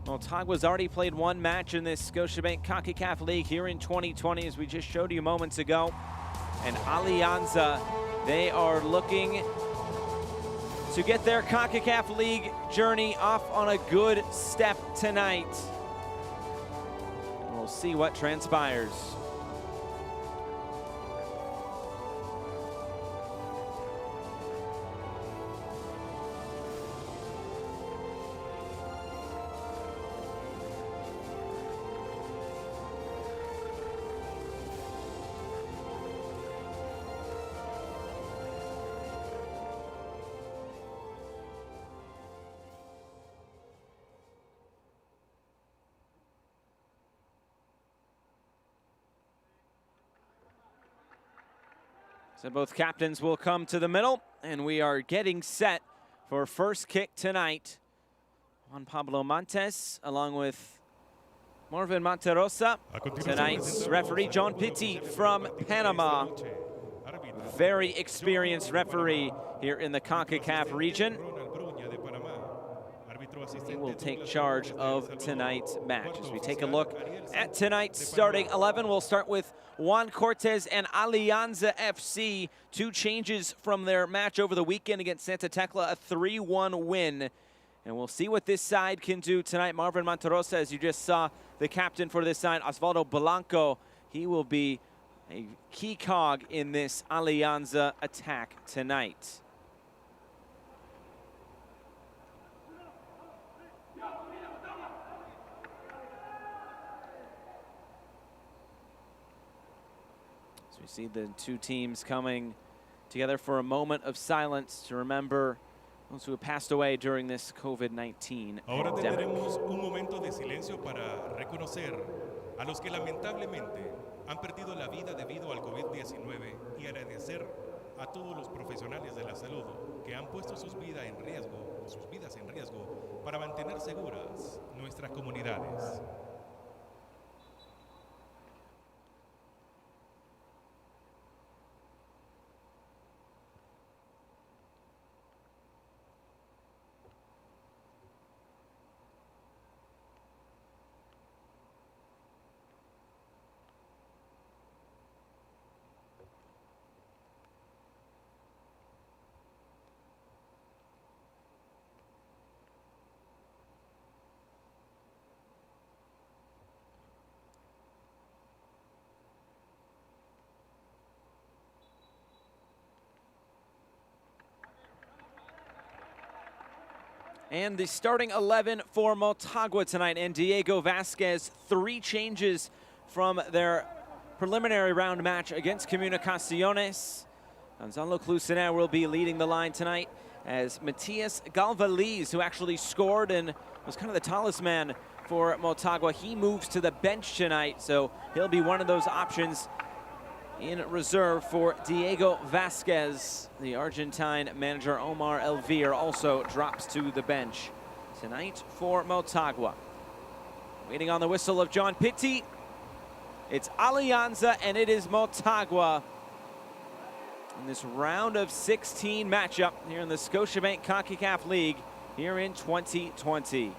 Motagua's already played one match in this Scotiabank Concacaf League here in 2020, as we just showed you moments ago. And Alianza, they are looking to get their Concacaf League journey off on a good step tonight. And we'll see what transpires. So both captains will come to the middle, and we are getting set for first kick tonight. Juan Pablo Montes, along with Marvin Monterosa. Tonight's referee, John Pitti from Panama. Very experienced referee here in the CONCACAF region. He will take charge of tonight's match. As we take a look at tonight's starting 11, we'll start with Juan Cortez and Alianza FC. Two changes from their match over the weekend against Santa Tecla, a 3-1 win. And we'll see what this side can do tonight. Marvin Monterosa, as you just saw, the captain for this side, Osvaldo Blanco, he will be a key cog in this Alianza attack tonight. We see the two teams coming together for a moment of silence to remember those who have passed away during this COVID-19 Ahora pandemic. tendremos un momento de silencio para reconocer a los que lamentablemente han perdido la vida debido al COVID-19 y agradecer a todos los profesionales de la salud que han puesto sus vidas en riesgo para mantener seguras nuestras comunidades. And the starting 11 for Motagua tonight, and Diego Vasquez, 3 changes from their preliminary round match against Comunicaciones. Gonzalo Clusener will be leading the line tonight, as Matias Galvaliz, who actually scored and was kind of the talisman for Motagua, he moves to the bench tonight, so he'll be one of those options in reserve for Diego Vasquez. The Argentine manager Omar Elvir also drops to the bench tonight for Motagua. Waiting on the whistle of John Pitti. It's Alianza and it is Motagua in this round of 16 matchup here in the Scotiabank Concacaf League here in 2020.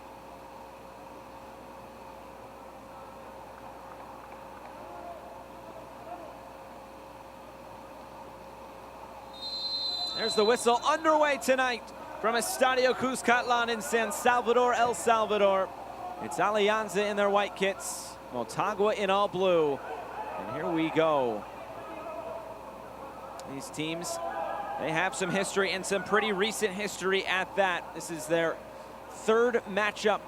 There's the whistle underway tonight from Estadio Cuscatlán in San Salvador, El Salvador. It's Alianza in their white kits, Motagua in all blue. And here we go. These teams, they have some history and some pretty recent history at that. This is their third matchup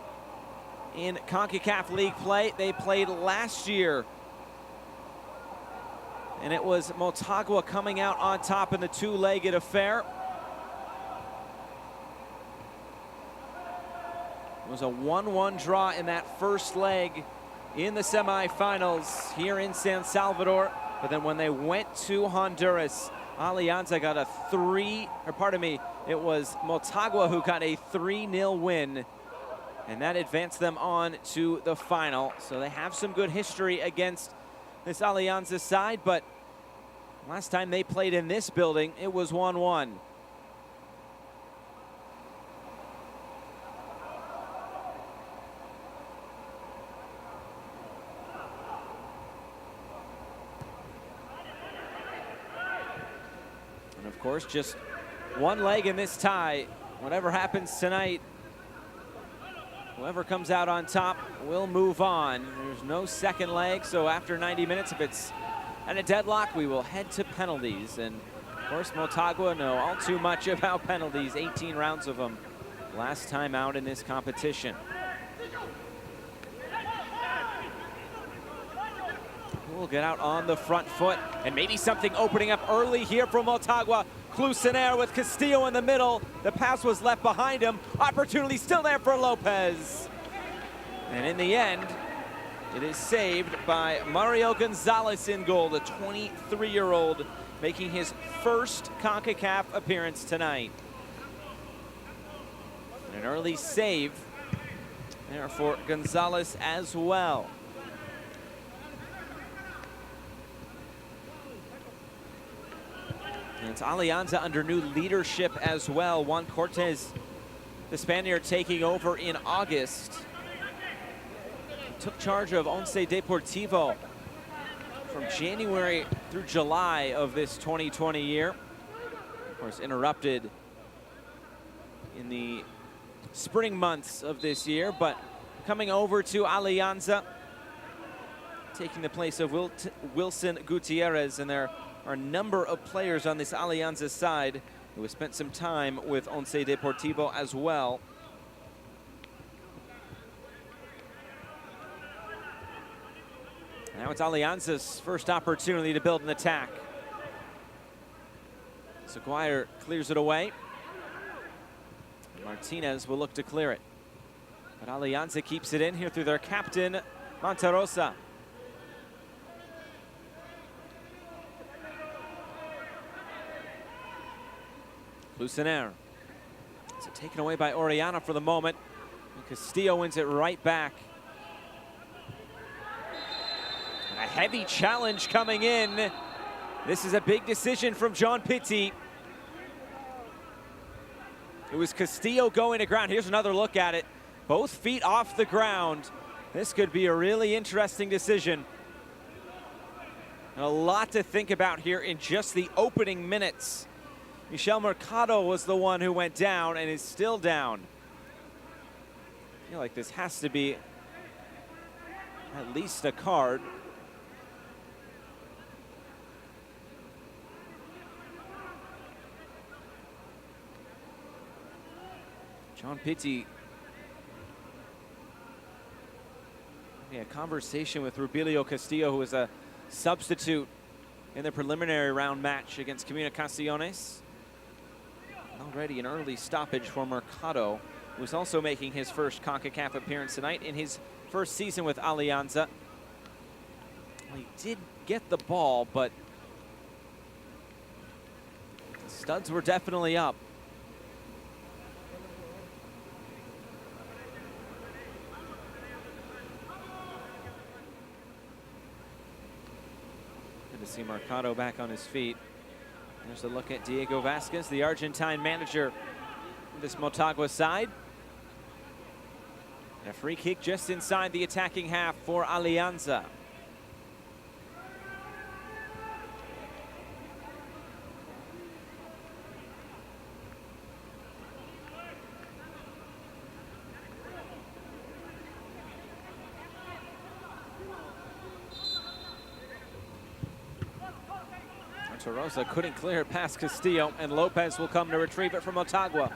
in CONCACAF League play. They played last year, and it was Motagua coming out on top in the two-legged affair. It was a 1-1 draw in that first leg in the semifinals here in San Salvador. But then when they went to Honduras, Alianza got it was Motagua who got a 3-0 win. And that advanced them on to the final. So they have some good history against this Alianza side, but last time they played in this building, it was 1-1. Of course, just one leg in this tie. Whatever happens tonight, whoever comes out on top will move on. There's no second leg, so after 90 minutes, if it's at a deadlock, we will head to penalties. And of course, Motagua know all too much about penalties, 18 rounds of them last time out in this competition. We'll get out on the front foot, and maybe something opening up early here from Motagua. Clusenaire with Castillo in the middle. The pass was left behind him. Opportunity still there for Lopez. And in the end, it is saved by Mario Gonzalez in goal, the 23-year-old making his first CONCACAF appearance tonight. And an early save there for Gonzalez as well. And it's Alianza under new leadership as well. Juan Cortez, the Spaniard, taking over in August. He took charge of Once Deportivo from January through July of this 2020 year. Of course, interrupted in the spring months of this year, but coming over to Alianza, taking the place of Wilson Gutierrez, and there are a number of players on this Alianza side who have spent some time with Once Deportivo as well. Now it's Alianza's first opportunity to build an attack. Seguier clears it away. Martinez will look to clear it. But Alianza keeps it in here through their captain, Monterosa. Clusenaire. So taken away by Orellana for the moment. And Castillo wins it right back. And a heavy challenge coming in. This is a big decision from John Pitti. It was Castillo going to ground. Here's another look at it. Both feet off the ground. This could be a really interesting decision. And a lot to think about here in just the opening minutes. Michel Mercado was the one who went down and is still down. I feel like this has to be at least a card. John Pitti having a conversation with Rubilio Castillo, who was a substitute in the preliminary round match against Comunicaciones. Already an early stoppage for Mercado, who's also making his first CONCACAF appearance tonight in his first season with Alianza. Well, he did get the ball, but the studs were definitely up. Good to see Mercado back on his feet. There's a look at Diego Vasquez, the Argentine manager of this Motagua side. And a free kick just inside the attacking half for Alianza. Rosa couldn't clear it past Castillo, and Lopez will come to retrieve it from Motagua.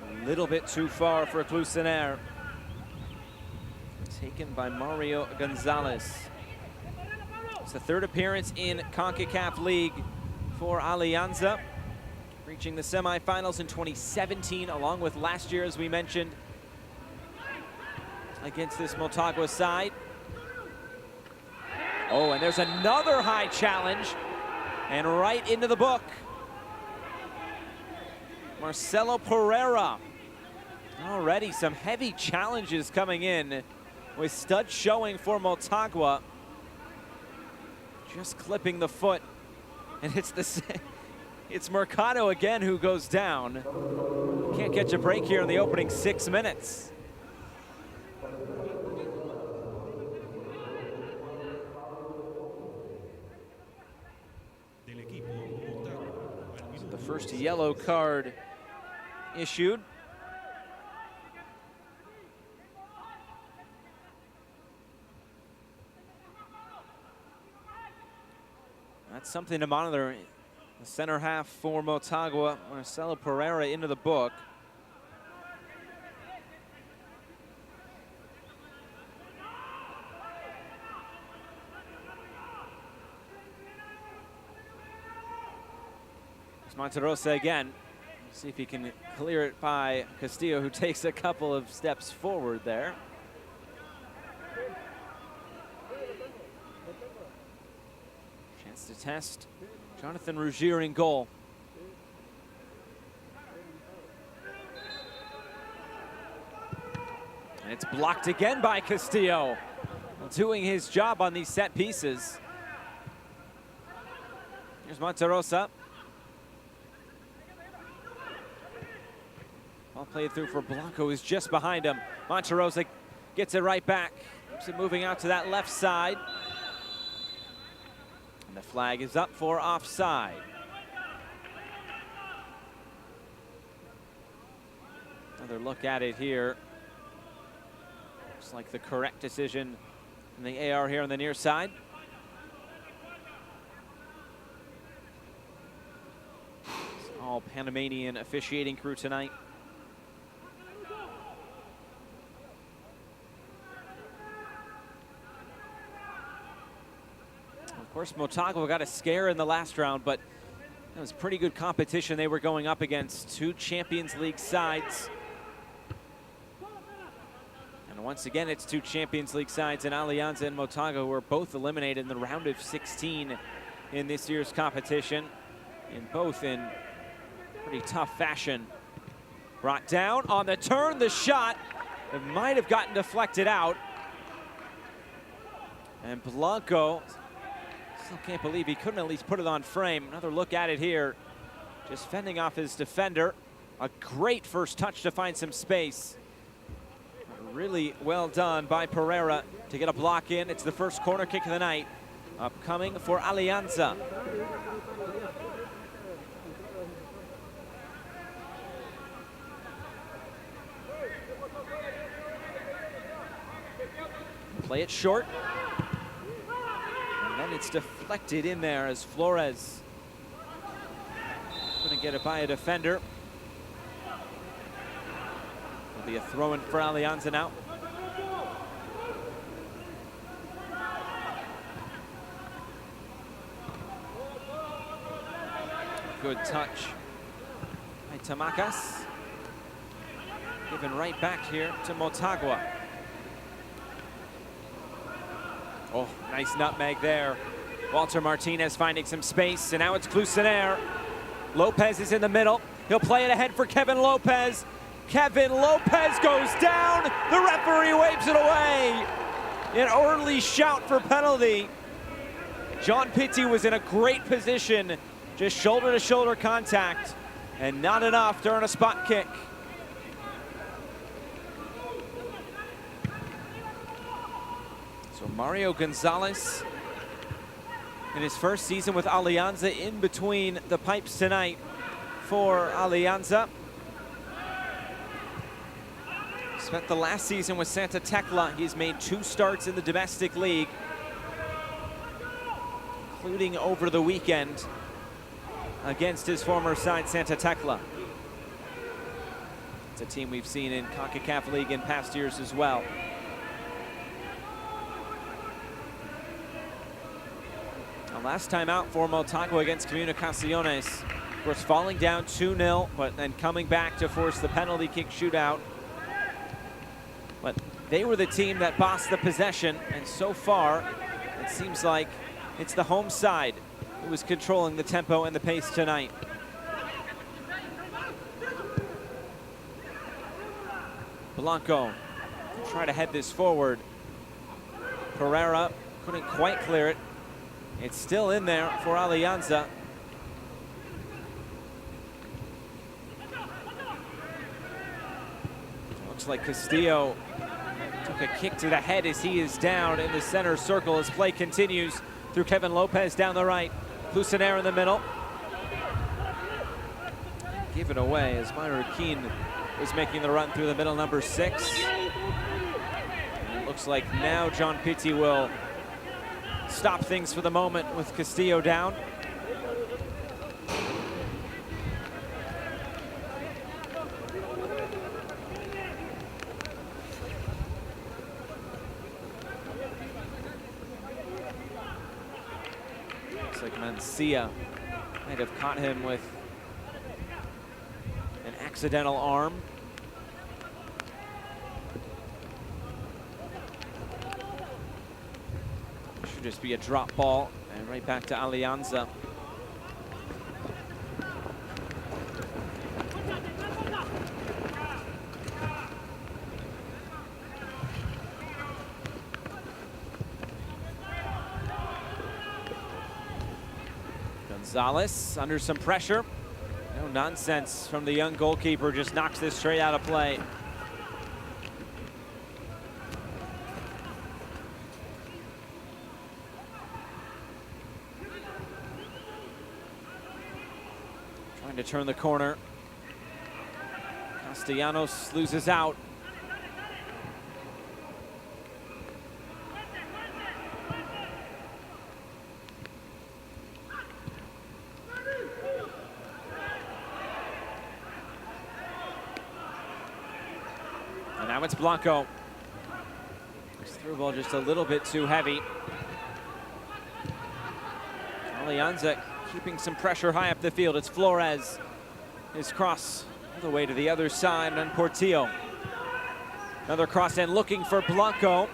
A little bit too far for Clusenaire. Taken by Mario Gonzalez. It's the third appearance in CONCACAF League for Alianza, reaching the semifinals in 2017, along with last year, as we mentioned, against this Motagua side. Oh, and there's another high challenge, and right into the book. Marcelo Pereira. Already some heavy challenges coming in, with studs showing for Motagua. Just clipping the foot, and it's Mercado again who goes down. Can't catch a break here in the opening 6 minutes. First yellow card issued. That's something to monitor. The center half for Motagua, Marcelo Pereira, into the book. Monterosa again. See if he can clear it by Castillo, who takes a couple of steps forward there. Chance to test Jonathan Rougier in goal. And it's blocked again by Castillo, doing his job on these set pieces. Here's Monterosa. Ball played through for Blanco, who's just behind him. Monterosa gets it right back. Keeps it moving out to that left side. And the flag is up for offside. Another look at it here. Looks like the correct decision in the AR here on the near side. It's all Panamanian officiating crew tonight. Of course, Motagua got a scare in the last round, but it was pretty good competition they were going up against. Two Champions League sides. And once again, it's two Champions League sides in Alianza and Motagua, who were both eliminated in the round of 16 in this year's competition, and both in pretty tough fashion. Brought down on the turn, the shot. It might have gotten deflected out. And Blanco, still can't believe he couldn't at least put it on frame. Another look at it here. Just fending off his defender. A great first touch to find some space. Really well done by Pereira to get a block in. It's the first corner kick of the night. Upcoming for Alianza. Play it short. And then it's deflected in there as Flores couldn't get it by a defender. It'll be a throw-in for Alianza now. Good touch by Tamacas. Given right back here to Motagua. Oh, nice nutmeg there. Walter Martinez finding some space, and now it's Clusener. Lopez is in the middle. He'll play it ahead for Kevin Lopez. Kevin Lopez goes down. The referee waves it away. An early shout for penalty. John Pitti was in a great position. Just shoulder-to-shoulder contact, and not enough to earn a spot kick. So Mario Gonzalez, in his first season with Alianza, in between the pipes tonight for Alianza. Spent the last season with Santa Tecla. He's made 2 starts in the domestic league, including over the weekend against his former side, Santa Tecla. It's a team we've seen in Concacaf League in past years as well. Now, last time out for Motagua against Comunicaciones, of course, falling down 2-0, but then coming back to force the penalty kick shootout. But they were the team that bossed the possession, and so far, it seems like it's the home side who was controlling the tempo and the pace tonight. Blanco will try to head this forward. Pereira couldn't quite clear it. It's still in there for Alianza. Looks like Castillo took a kick to the head as he is down in the center circle as play continues through Kevin Lopez down the right. Clusener in the middle. give it away as Myra Keane was making the run through the middle, number 6. And it looks like now John Pitti will stop things for the moment with Castillo down. Looks like Mancia might have caught him with an accidental arm. Should just be a drop ball and right back to Alianza. Gonzalez under some pressure. No nonsense from the young goalkeeper, just knocks this straight out of play. Trying to turn the corner. Castellanos loses out. And now it's Blanco. This through ball just a little bit too heavy. Alianza keeping some pressure high up the field. It's Flores. His cross all the way to the other side, and Portillo. Another cross in looking for Blanco.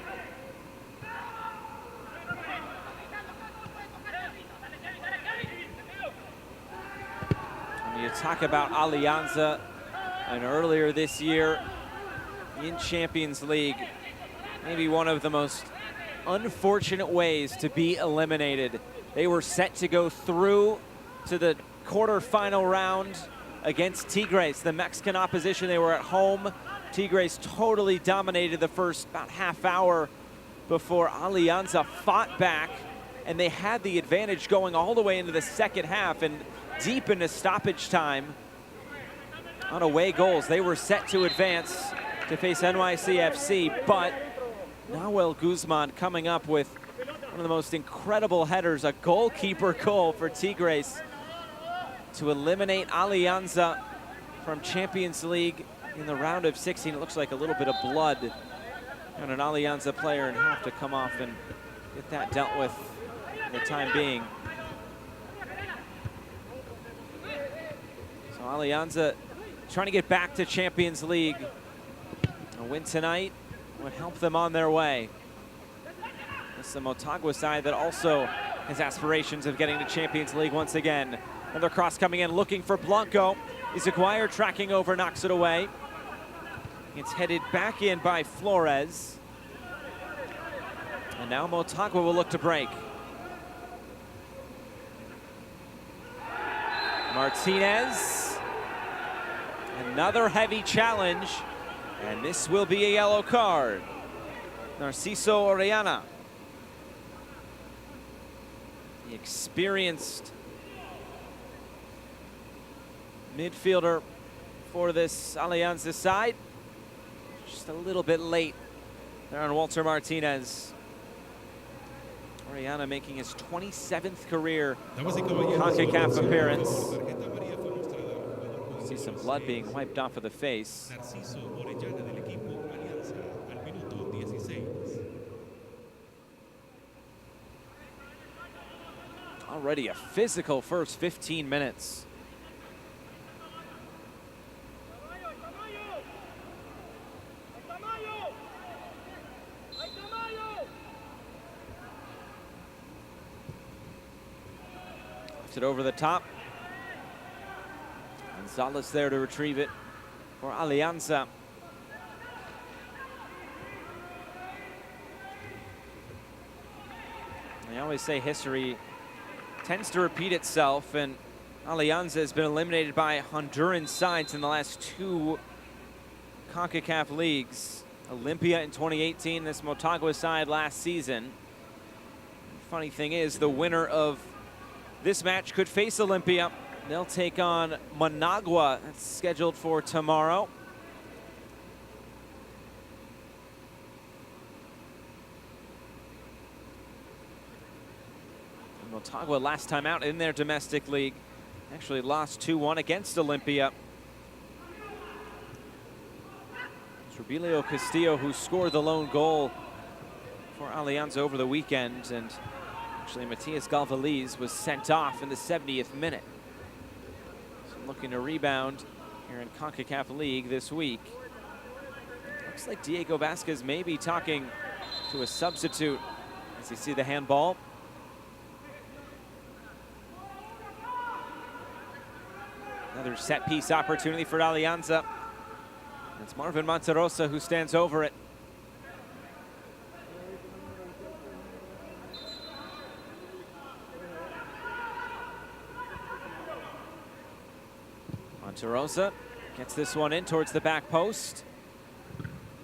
And you talk about Alianza, and earlier this year in Champions League, maybe one of the most unfortunate ways to be eliminated. They were set to go through to the quarterfinal round against Tigres, the Mexican opposition. They were at home. Tigres totally dominated the first about half hour before Alianza fought back, and they had the advantage going all the way into the second half and deep into stoppage time. On away goals, they were set to advance to face NYC FC, but Nahuel Guzman coming up with one of the most incredible headers, a goalkeeper goal for Tigres to eliminate Alianza from Champions League in the round of 16. It looks like a little bit of blood on an Alianza player and have to come off and get that dealt with for the time being. So Alianza trying to get back to Champions League. A win tonight would help them on their way. It's the Motagua side that also has aspirations of getting to Champions League once again. Another cross coming in, looking for Blanco. Izaguirre tracking over, knocks it away. It's headed back in by Flores. And now Motagua will look to break. Martinez. Another heavy challenge. And this will be a yellow card. Narciso Orellana, the experienced midfielder for this Alianza side. Just a little bit late there on Walter Martinez. Orellana making his 27th career Concacaf appearance. See some blood being wiped off of the face. Already a physical first 15 minutes. Left it over the top. Gonzalez there to retrieve it for Alianza. They always say history tends to repeat itself, and Alianza has been eliminated by Honduran sides in the last 2 CONCACAF leagues. Olympia in 2018, this Motagua side last season. The funny thing is, the winner of this match could face Olympia They'll take on Managua. That's scheduled for tomorrow. Motagua last time out in their domestic league actually lost 2-1 against Olympia. Rubilio Castillo, who scored the lone goal for Alianza over the weekend, and actually Matias Galvaliz was sent off in the 70th minute. So looking to rebound here in CONCACAF League this week. Looks like Diego Vasquez may be talking to a substitute as you see the handball. Another set piece opportunity for Alianza. It's Marvin Monterosa who stands over it. Monterosa gets this one in towards the back post.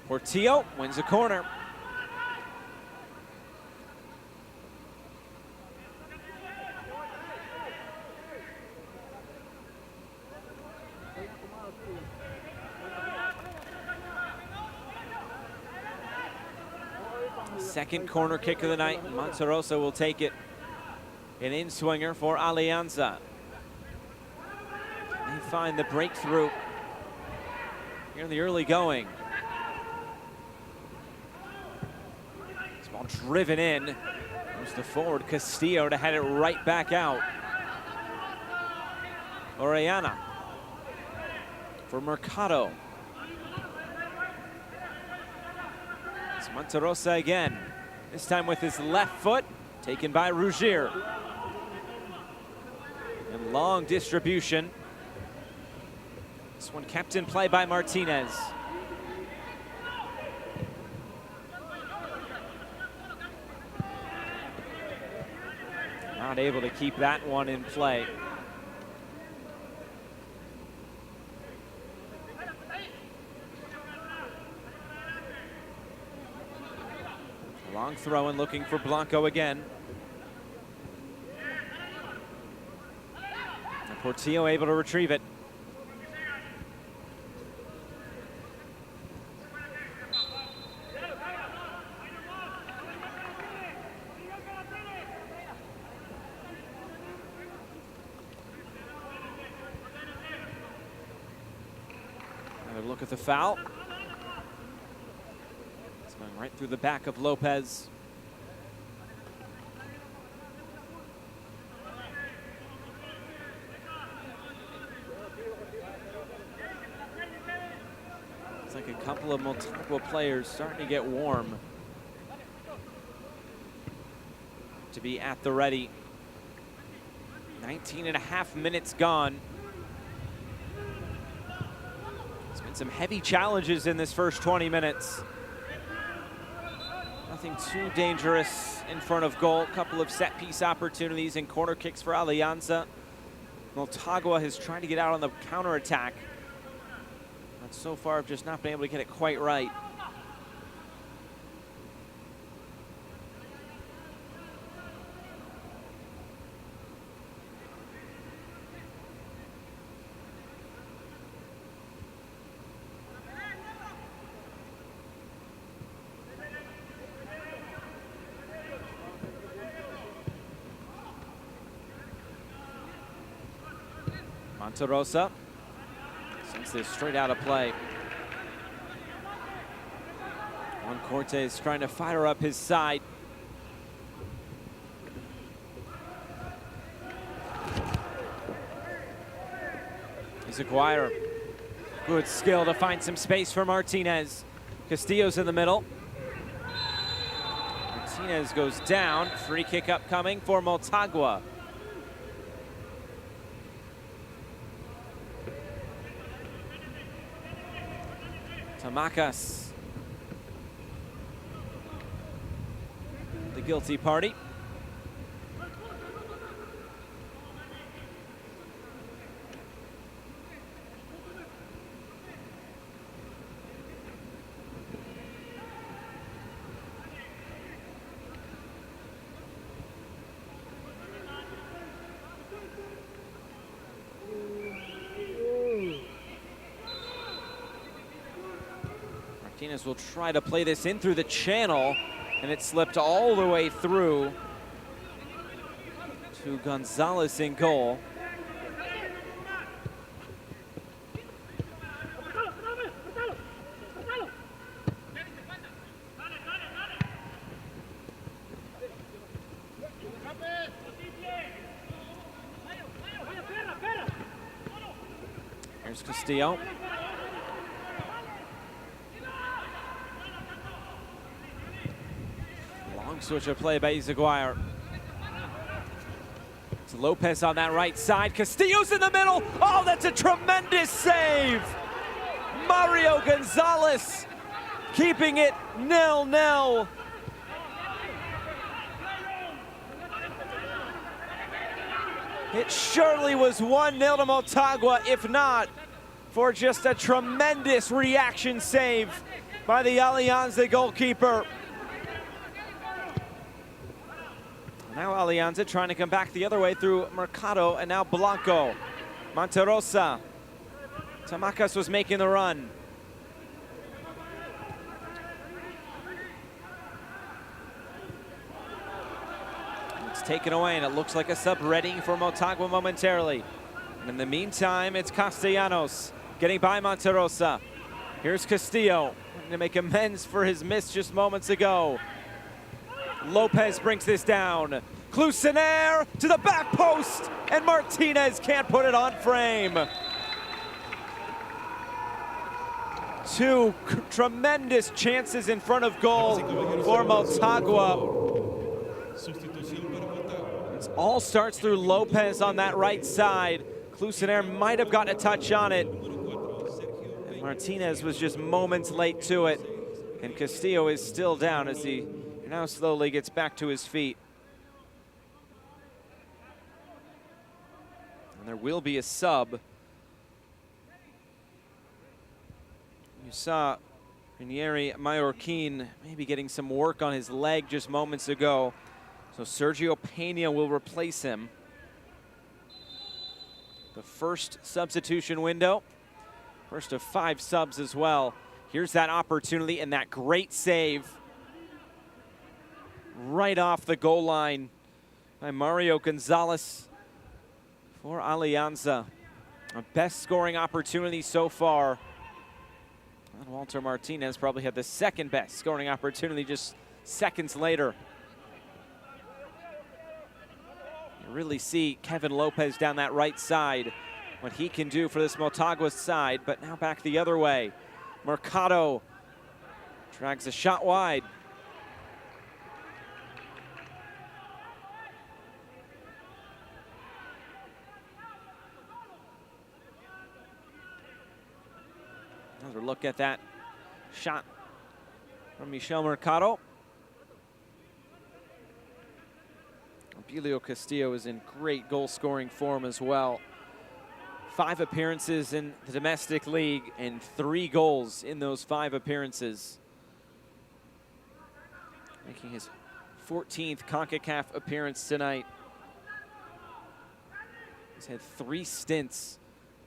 Portillo wins a corner. Second corner kick of the night. Monterosa will take it. An in-swinger for Alianza. They find the breakthrough here in the early going. This ball driven in. There's the forward Castillo to head it right back out. Orellana for Mercado. It's Monterosa again. This time with his left foot, taken by Rougier. And long distribution. This one kept in play by Martinez. Not able to keep that one in play. Long throw and looking for Blanco again. And Portillo able to retrieve it. Another look at the foul. Going right through the back of Lopez. It's like a couple of Motagua players starting to get warm to be at the ready. 19.5 minutes gone. There's been some heavy challenges in this first 20 minutes. Nothing too dangerous in front of goal. A couple of set piece opportunities and corner kicks for Alianza. Motagua has tried to get out on the counterattack, but so far have just not been able to get it quite right. Monterosa sends this straight out of play. Juan Cortes trying to fire up his side. Here's Aguirre. Good skill to find some space for Martinez. Castillo's in the middle. Martinez goes down. Free kick upcoming for Motagua. Tamacas, the guilty party. Martinez will try to play this in through the channel, and it slipped all the way through to Gonzalez in goal. Here's Castillo. Long switch of play by Izaguirre. It's Lopez on that right side. Castillo's in the middle. Oh, that's a tremendous save. Mario Gonzalez keeping it 0-0. It surely was 1-0 to Motagua, if not for just a tremendous reaction save by the Alianza goalkeeper. Now Alianza trying to come back the other way through Mercado, and now Blanco. Monterosa. Tamacas was making the run. It's taken away, and it looks like a sub readying for Motagua momentarily. And in the meantime, it's Castellanos getting by Monterosa. Here's Castillo, trying to make amends for his miss just moments ago. Lopez brings this down. Cloussenaire to the back post, and Martinez can't put it on frame. Two tremendous chances in front of goal for Motagua. It all starts through Lopez on that right side. Cloussenaire might have gotten a touch on it, and Martinez was just moments late to it. And Castillo is still down as he now slowly gets back to his feet. And there will be a sub. You saw Ranieri Mallorquin maybe getting some work on his leg just moments ago. So Sergio Pena will replace him. The first substitution window. First of 5 subs as well. Here's that opportunity and that great save. Right off the goal line by Mario Gonzalez for Alianza. A best scoring opportunity so far. And Walter Martinez probably had the second best scoring opportunity just seconds later. You really see Kevin Lopez down that right side, what he can do for this Motagua side, but now back the other way. Mercado drags a shot wide. Another look at that shot from Michel Mercado. Abilio Castillo is in great goal-scoring form as well. 5 appearances in the domestic league and 3 goals in those 5 appearances. Making his 14th CONCACAF appearance tonight. He's had 3 stints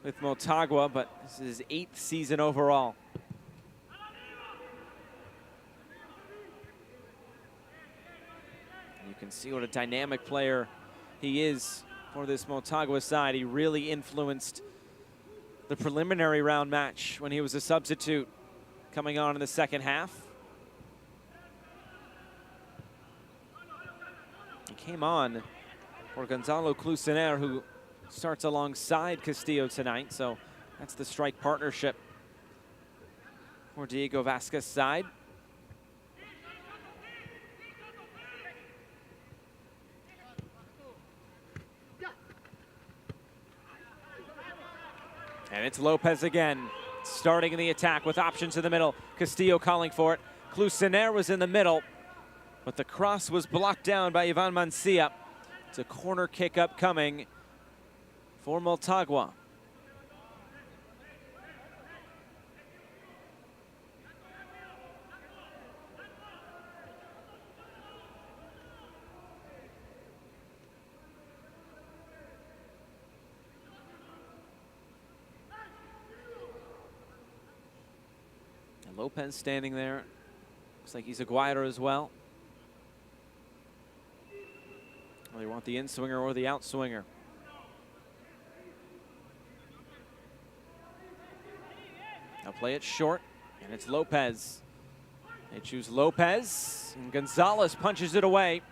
with Motagua, but this is his 8th season overall. You can see what a dynamic player he is for this Motagua side. He really influenced the preliminary round match when he was a substitute coming on in the second half. He came on for Gonzalo Cloussenaire, who starts alongside Castillo tonight, so that's the strike partnership for Diego Vasquez's side. And it's Lopez again, starting in the attack with options in the middle. Castillo calling for it. Cloussenaire was in the middle, but the cross was blocked down by Ivan Mancia. It's a corner kick upcoming for Motagua. Lopez standing there. Looks like he's a Guairo as well. Well, you want the in-swinger or the out-swinger. Now play it short, and it's Lopez. They choose Lopez, and Gonzalez punches it away.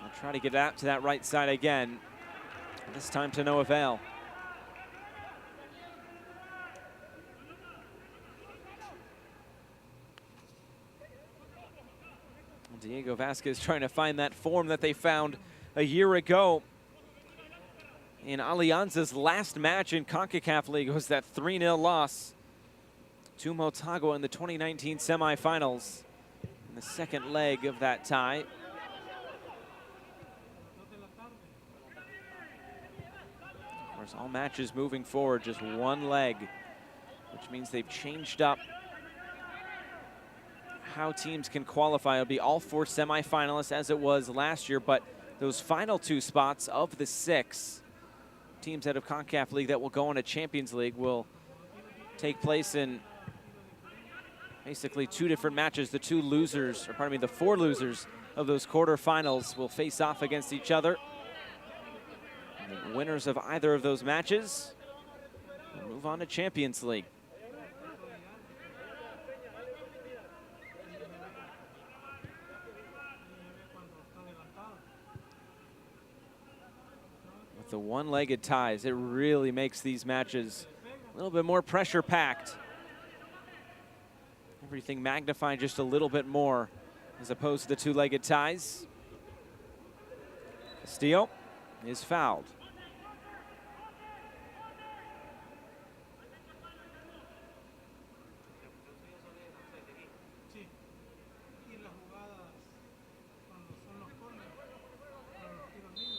I'll try to get out to that right side again. This time to no avail. Diego Vasquez trying to find that form that they found a year ago. In Alianza's last match in CONCACAF League was that 3-0 loss to Motagua in the 2019 semifinals in the second leg of that tie. Of course, all matches moving forward, just one leg, which means they've changed up how teams can qualify. It'll be all 4 semifinalists as it was last year, but those final 2 spots of the 6 teams out of CONCACAF League that will go on to Champions League will take place in basically 2 different matches. The 4 losers of those quarterfinals will face off against each other. And the winners of either of those matches will move on to Champions League. The one-legged ties, it really makes these matches a little bit more pressure-packed. Everything magnified just a little bit more as opposed to the 2-legged ties. Castillo is fouled.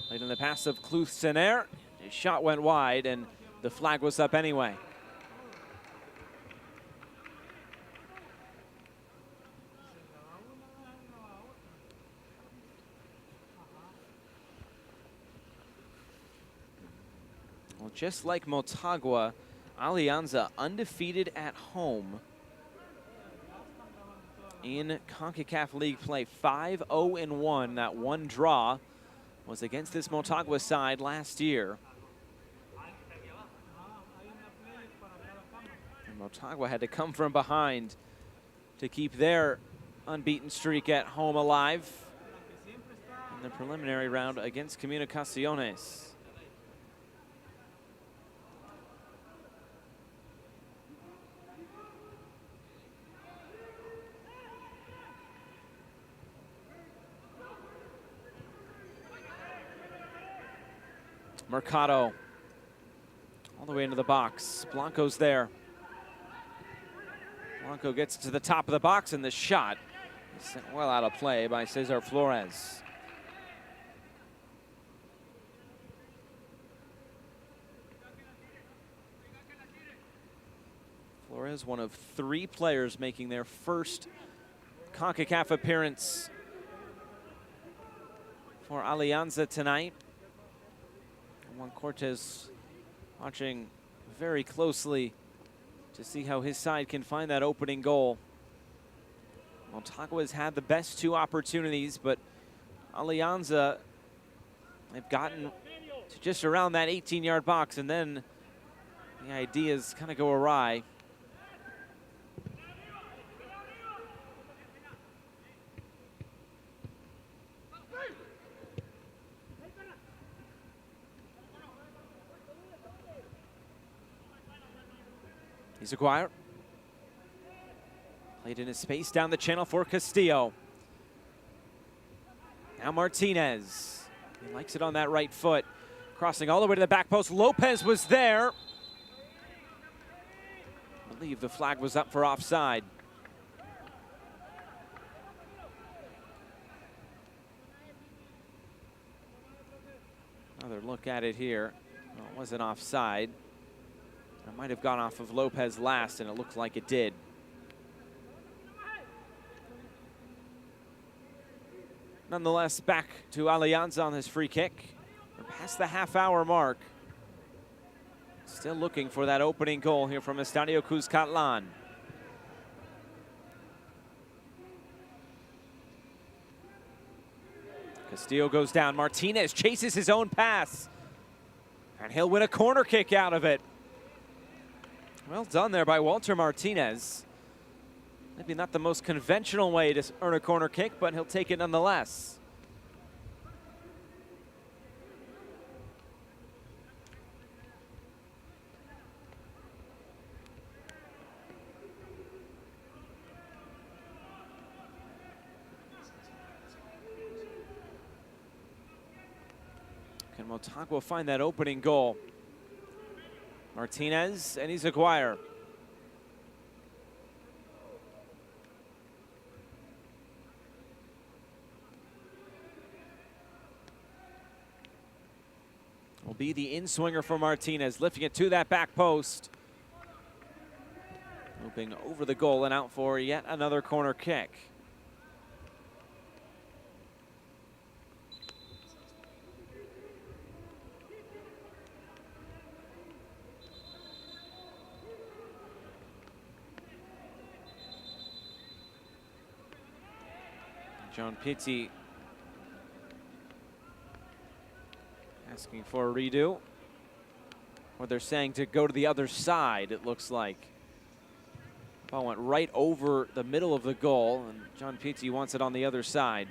Played in the pass of Cluth-Sener. His shot went wide, and the flag was up anyway. Well, just like Motagua, Alianza undefeated at home in CONCACAF League play. 5-0-1, that one draw was against this Motagua side last year. And Motagua had to come from behind to keep their unbeaten streak at home alive in the preliminary round against Comunicaciones. Mercado all the way into the box. Blanco's there. Blanco gets to the top of the box, and the shot is sent well out of play by Cesar Flores. Flores, one of 3 players making their first CONCACAF appearance for Alianza tonight. Juan Cortez watching very closely to see how his side can find that opening goal. Motagua has had the best 2 opportunities, but Alianza, they've gotten to just around that 18-yard box, and then the ideas kind of go awry. He's Aguirre. Played in his space down the channel for Castillo. Now Martinez. He likes it on that right foot. Crossing all the way to the back post. Lopez was there. I believe the flag was up for offside. Another look at it here. Well, it wasn't offside. It might have gone off of Lopez last, and it looks like it did. Nonetheless, back to Alianza on his free kick. We're past the half-hour mark. Still looking for that opening goal here from Estadio Cuscatlán. Castillo goes down. Martinez chases his own pass. And he'll win a corner kick out of it. Well done there by Walter Martinez. Maybe not the most conventional way to earn a corner kick, but he'll take it nonetheless. Can Motagua find that opening goal? Martinez, and he's Aguirre. Will be the in-swinger for Martinez, lifting it to that back post. Moving over the goal and out for yet another corner kick. John Pitti asking for a redo. Or they're saying to go to the other side, it looks like. Ball went right over the middle of the goal, and John Pitti wants it on the other side.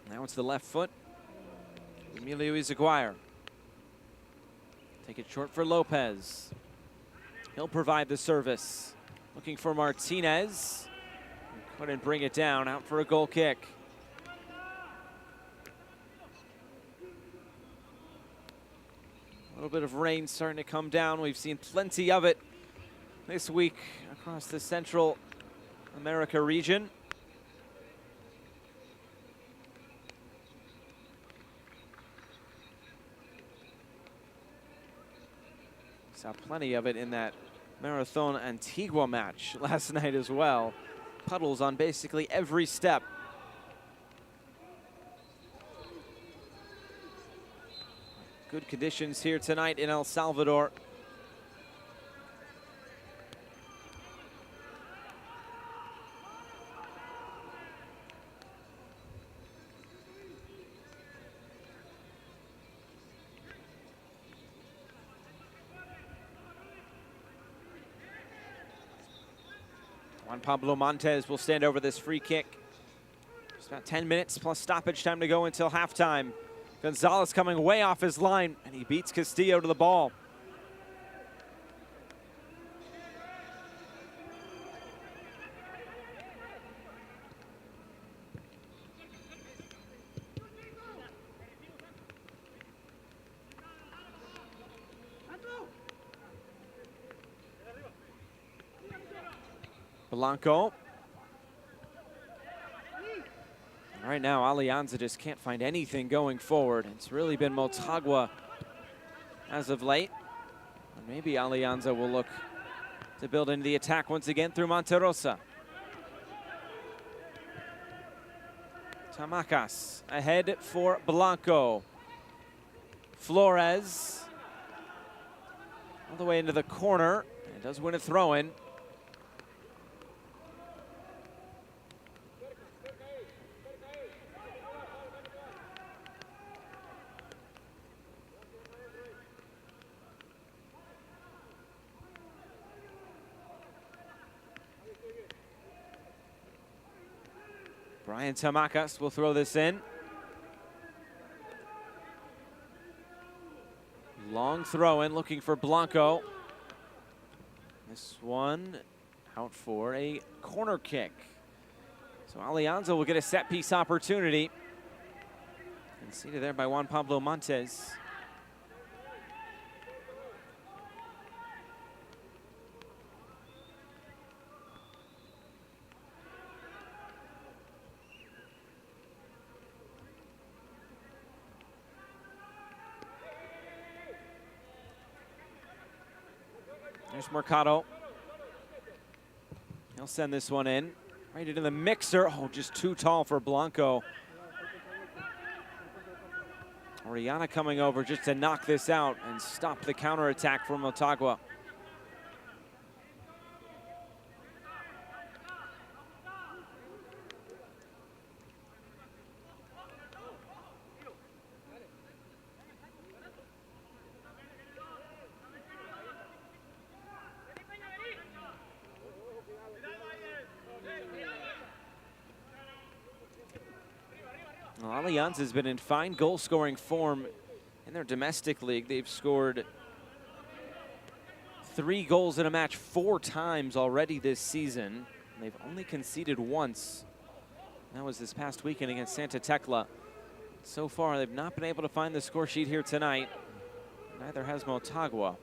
Now it's the left foot. Emilio Izaguirre. Take it short for Lopez. He'll provide the service. Looking for Martinez. Couldn't bring it down, out for a goal kick. A little bit of rain starting to come down. We've seen plenty of it this week across the Central America region. Saw plenty of it in that Marathon Antigua match last night as well. Puddles on basically every step. Good conditions here tonight in El Salvador. Juan Pablo Montes will stand over this free kick. Just about 10 minutes plus stoppage time to go until halftime. Gonzalez coming way off his line, and he beats Castillo to the ball. Blanco. Right now, Alianza just can't find anything going forward. It's really been Motagua as of late. And maybe Alianza will look to build into the attack once again through Monterosa. Tamacas ahead for Blanco. Flores all the way into the corner. And does win a throw-in. Brian Tamacas will throw this in. Long throw in, looking for Blanco. This one out for a corner kick. So Alianza will get a set piece opportunity. Conceded there by Juan Pablo Montes. There's Mercado. He'll send this one in. Right into the mixer. Oh, just too tall for Blanco. Orellana coming over just to knock this out and stop the counterattack from Motagua. Well, Alianza has been in fine goal-scoring form in their domestic league. They've scored 3 goals in a match 4 times already this season. And they've only conceded once. That was this past weekend against Santa Tecla. So far, they've not been able to find the score sheet here tonight. Neither has Motagua.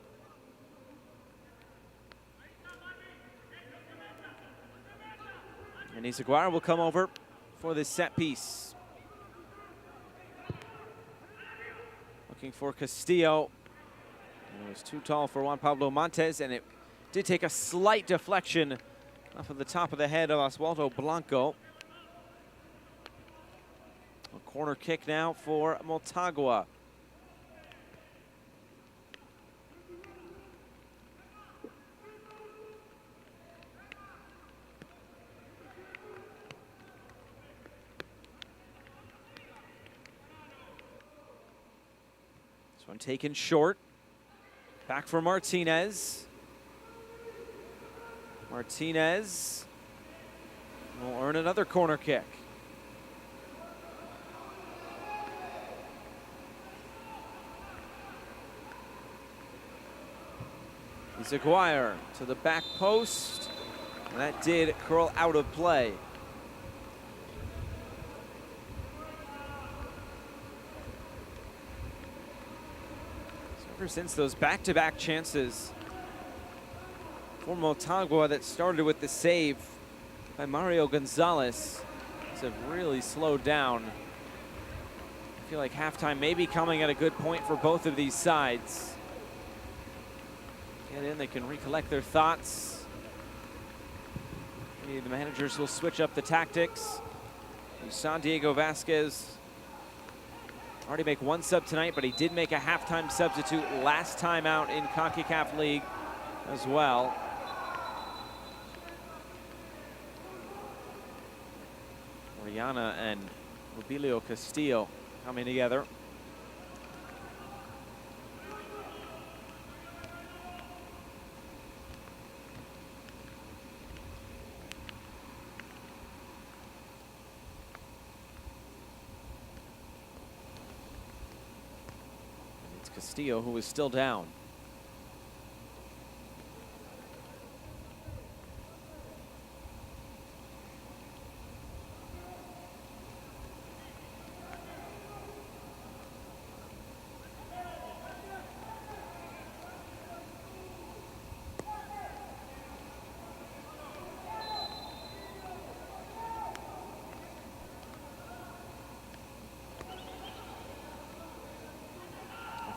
And Izaguirre will come over for this set piece. Looking for Castillo. It was too tall for Juan Pablo Montes, and it did take a slight deflection off of the top of the head of Oswaldo Blanco. A corner kick now for Motagua. This one taken short. Back for Martinez. Martinez will earn another corner kick. Izaguirre to the back post, and that did curl out of play. Ever since those back-to-back chances for Motagua that started with the save by Mario Gonzalez, have really slowed down. I feel like halftime may be coming at a good point for both of these sides. Get in, they can recollect their thoughts. Maybe the managers will switch up the tactics. You saw Diego Vasquez already make one sub tonight, but he did make a halftime substitute last time out in CONCACAF League as well. Orellana and Rubilio Castillo coming together. Castillo, who is still down.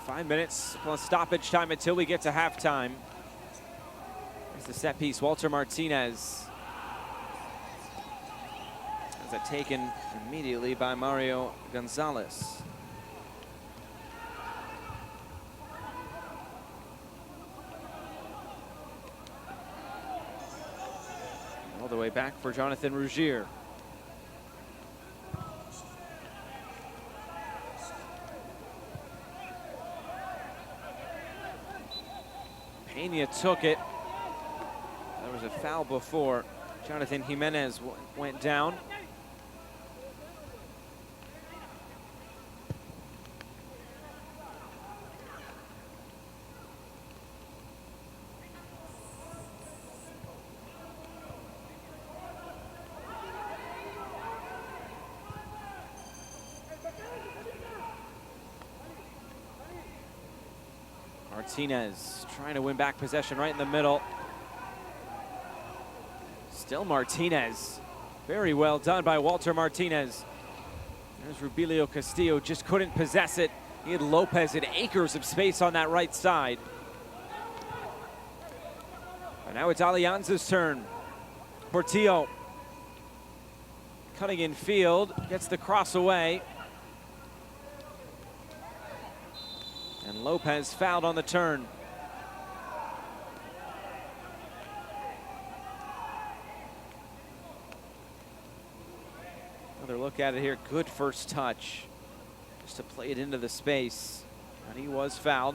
Five minutes plus stoppage time until we get to halftime. There's the set piece, Walter Martinez. Has it taken immediately by Mario Gonzalez. All the way back for Jonathan Rougier. Peña took it. There was a foul before. Jonathan Jimenez went down. Martinez trying to win back possession right in the middle. Still Martinez. Very well done by Walter Martinez. There's Rubilio Castillo, just couldn't possess it. He had Lopez in acres of space on that right side. And now it's Alianza's turn. Portillo cutting in field, gets the cross away. And Lopez fouled on the turn. Another look at it here. Good first touch. Just to play it into the space. And he was fouled.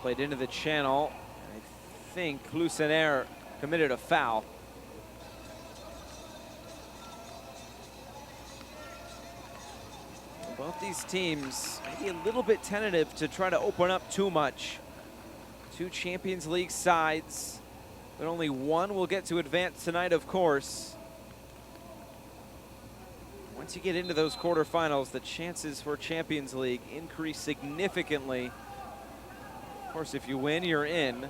Played into the channel. I think Lucinaire committed a foul. Both these teams maybe a little bit tentative to try to open up too much. Two Champions League sides, but only one will get to advance tonight, of course. Once you get into those quarterfinals, the chances for Champions League increase significantly. Of course, if you win, you're in.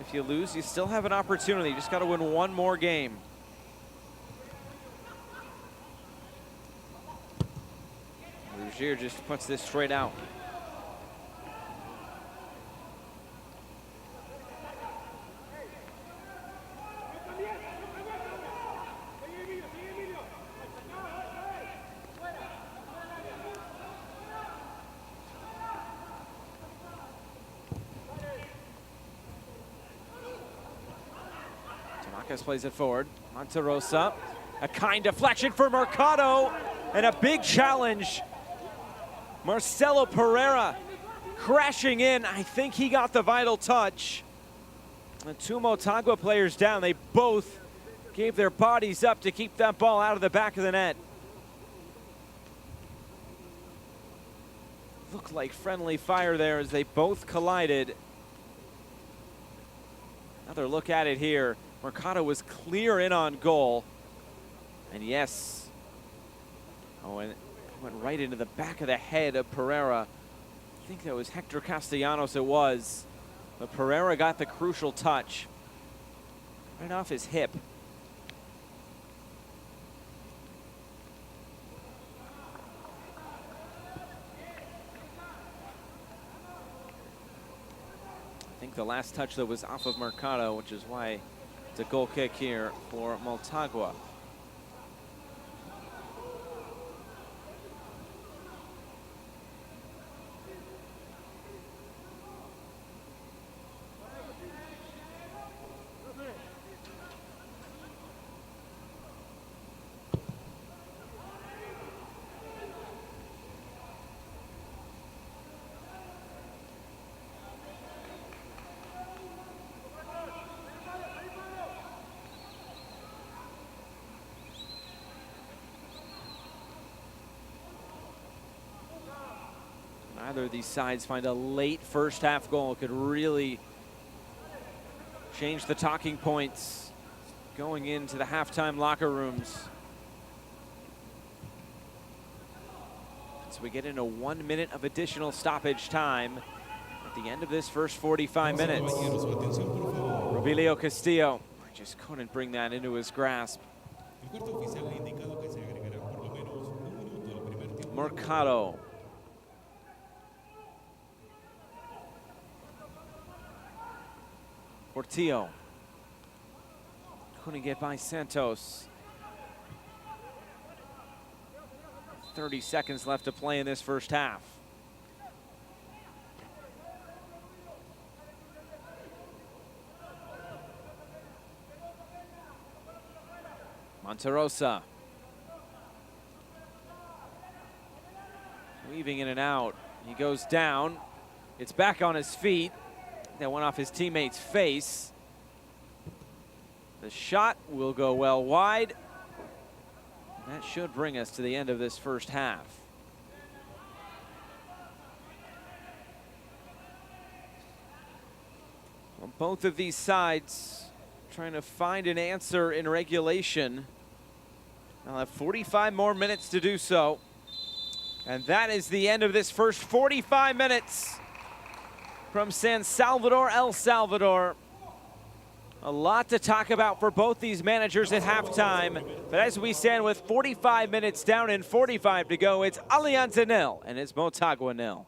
If you lose, you still have an opportunity. You just got to win one more game. Rougier just puts this straight out. Plays it forward. Monterosa. A kind deflection for Mercado. And a big challenge. Marcelo Pereira crashing in. I think he got the vital touch. The two Motagua players down. They both gave their bodies up to keep that ball out of the back of the net. Looked like friendly fire there as they both collided. Another look at it here. Mercado was clear in on goal. And yes. Oh, and it went right into the back of the head of Pereira. I think that was Hector Castellanos, it was. But Pereira got the crucial touch. Right off his hip. I think the last touch that was off of Mercado, which is why it's a goal kick here for Motagua. Neither of these sides find a late first half goal. Could really change the talking points going into the halftime locker rooms. So we get into 1 minute of additional stoppage time at the end of this first 45 minutes. Robilio Castillo just couldn't bring that into his grasp. Mercado. Portillo couldn't get by Santos. 30 seconds left to play in this first half. Monterosa. Weaving in and out. He goes down. It's back on his feet. That went off his teammate's face. The shot will go well wide. That should bring us to the end of this first half. Well, both of these sides trying to find an answer in regulation. They'll have 45 more minutes to do so. And that is the end of this first 45 minutes from San Salvador, El Salvador. A lot to talk about for both these managers at halftime. But as we stand with 45 minutes down and 45 to go, it's Alianza 0 and it's Motagua 0.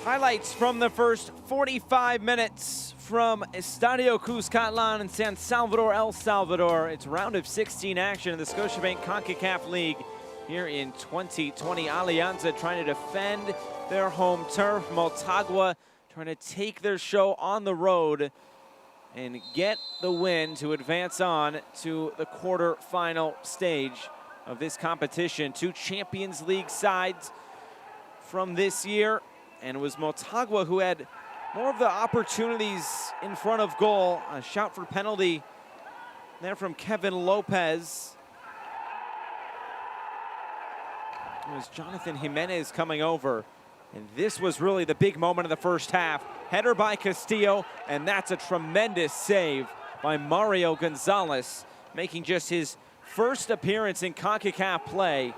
Highlights from the first 45 minutes from Estadio Cuscatlán in San Salvador, El Salvador. It's round of 16 action in the Scotiabank Concacaf League here in 2020. Alianza trying to defend their home turf. Motagua trying to take their show on the road and get the win to advance on to the quarterfinal stage of this competition. Two Champions League sides from this year. And it was Motagua who had more of the opportunities in front of goal. A shout for penalty there from Kevin Lopez. It was Jonathan Jimenez coming over. And this was really the big moment of the first half. Header by Castillo, and that's a tremendous save by Mario Gonzalez, making just his first appearance in CONCACAF play.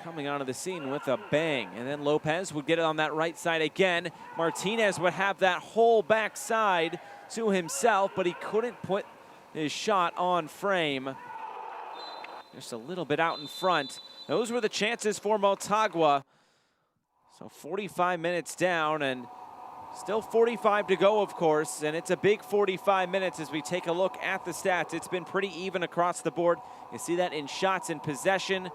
coming onto the scene with a bang. And then Lopez would get it on that right side again. Martinez would have that whole backside to himself, but he couldn't put his shot on frame. Just a little bit out in front. Those were the chances for Motagua. So 45 minutes down and still 45 to go, of course, and it's a big 45 minutes as we take a look at the stats. It's been pretty even across the board. You see that in shots and possession.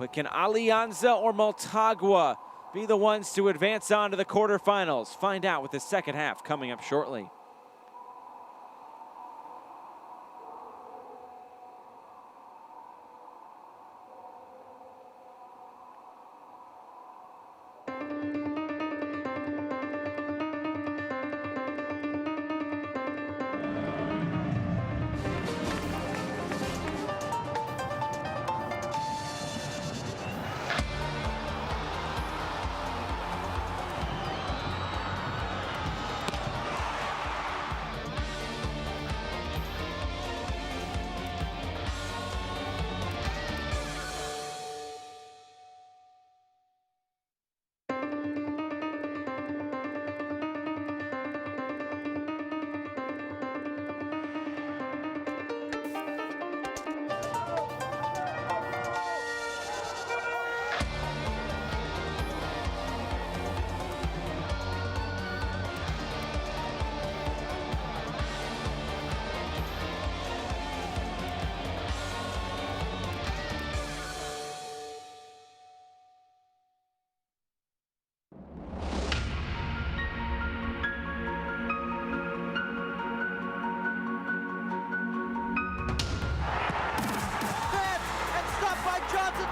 But can Alianza or Motagua be the ones to advance on to the quarterfinals? Find out with the second half coming up shortly.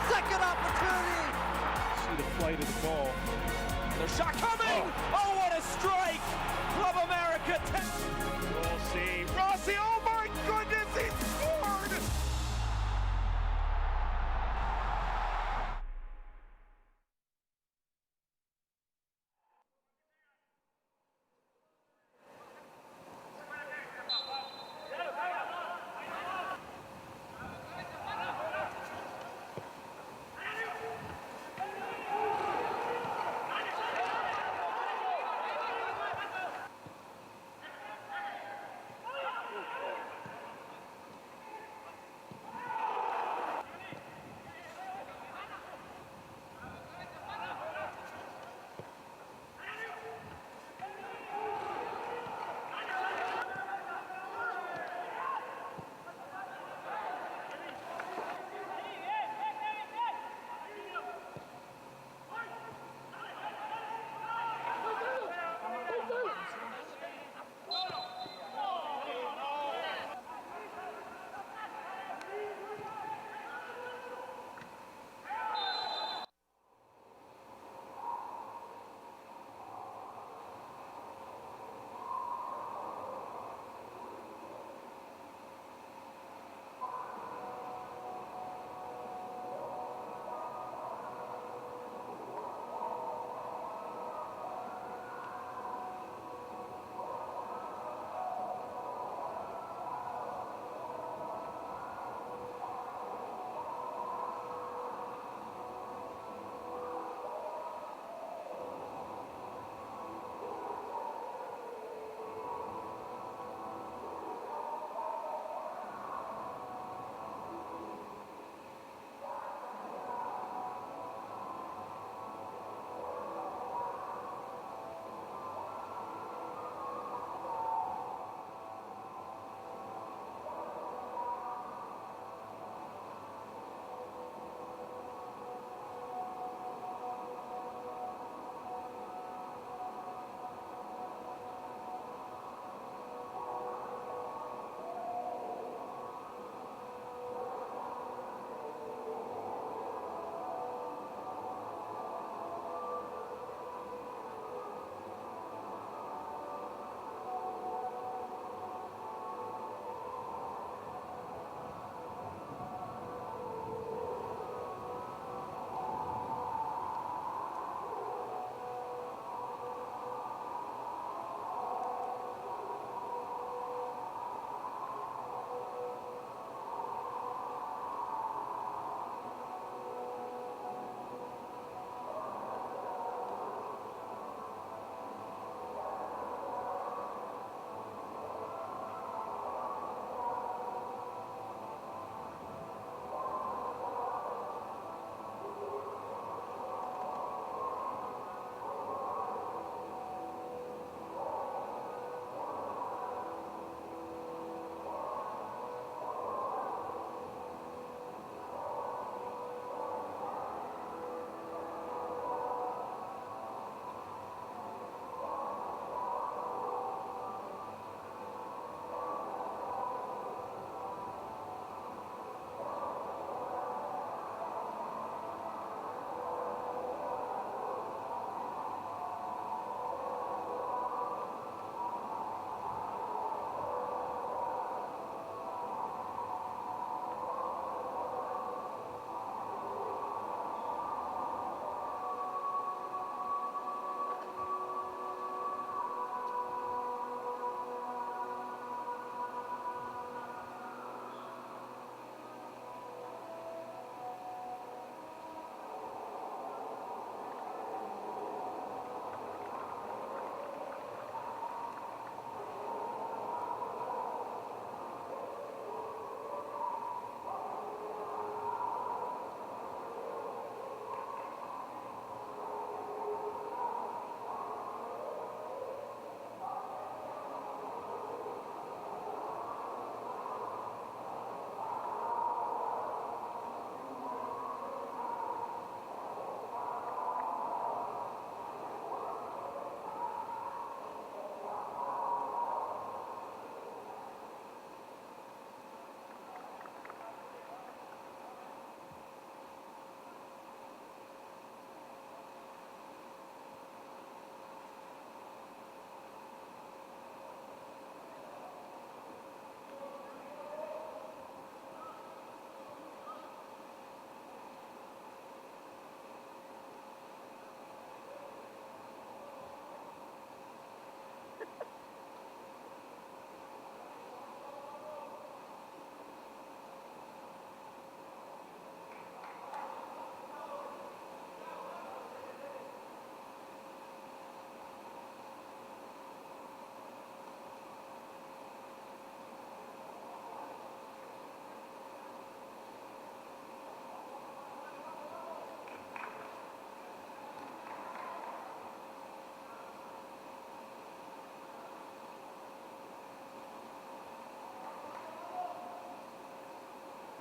Second opportunity. See the flight of the ball. The shot coming! Oh, what a strike! Club America.